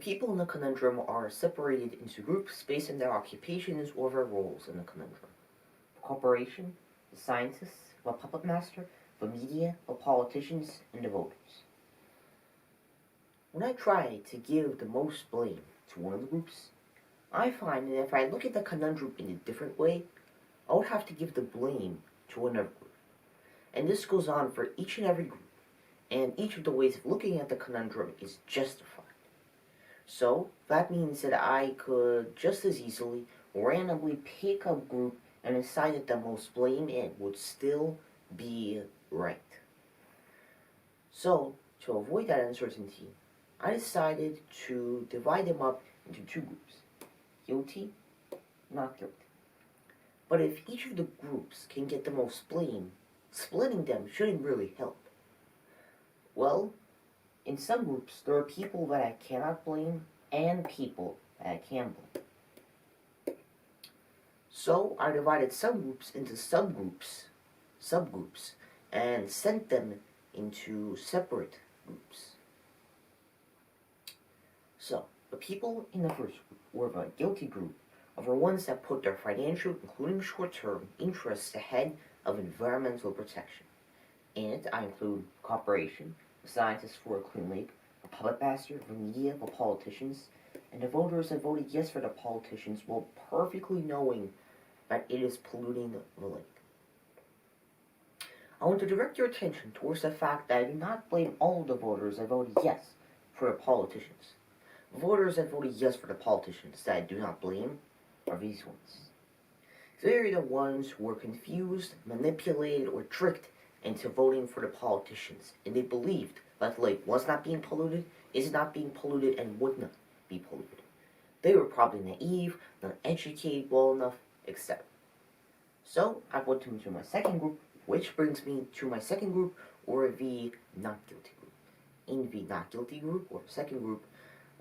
people in the conundrum are separated into groups based on their occupations or their roles in the conundrum. The corporation, the scientists, the puppet master, the media, the politicians, and the voters. When I try to give the most blame to one of the groups, I find that if I look at the conundrum in a different way, I would have to give the blame to another group. And this goes on for each and every group, and each of the ways of looking at the conundrum is justified. So, that means that I could just as easily randomly pick a group and assign it the most blame and would still be right. So, to avoid that uncertainty, I decided to divide them up into two groups. Guilty, not guilty. But if each of the groups can get the most blame, splitting them shouldn't really help. Well, in some groups, there are people that I cannot blame and people that I can blame. So I divided some groups into subgroups, and sent them into separate groups. So, the people in the first group, or the guilty group, are the ones that put their financial, including short-term, interests ahead of environmental protection. In it, I include cooperation, the scientists for a clean lake, the puppet master, the media, the politicians, and the voters that voted yes for the politicians while perfectly knowing that it is polluting the lake. I want to direct your attention towards the fact that I do not blame all of the voters that voted yes for the politicians. The voters that voted yes for the politicians that I do not blame are these ones. They're the ones who were confused, manipulated, or tricked into voting for the politicians, and they believed that the lake was not being polluted, is not being polluted, and would not be polluted. They were probably naive, not educated well enough, etc. So, I put them into my second group, which brings me to my second group, or the not guilty group. In the not guilty group, or second group,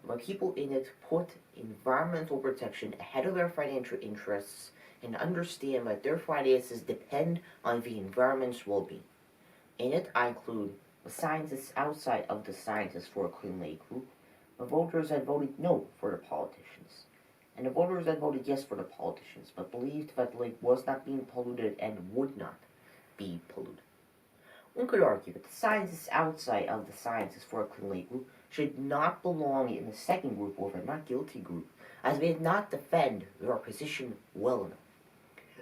the people in it put environmental protection ahead of their financial interests and understand that their finances depend on the environment's well-being. In it, I include the scientists outside of the Scientists for a Clean Lake group, the voters that voted no for the politicians, and the voters that voted yes for the politicians, but believed that the lake was not being polluted and would not be polluted. One could argue that the scientists outside of the Scientists for a Clean Lake group should not belong in the second group or the not guilty group, as they did not defend their position well enough.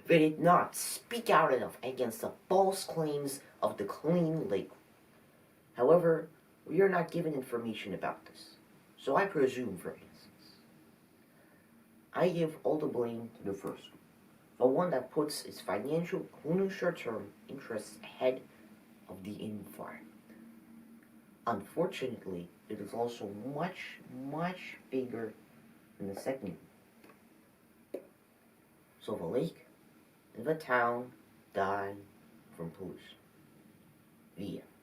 They did not speak out enough against the false claims of the Clean Lake group. However, we are not given information about this, so I presume for innocence. I give all the blame to the first group, the one that puts its financial, including short-term, interests ahead of the environment. Unfortunately, it is also much, much bigger than the second group. So the lake and the town die from pollution. The end.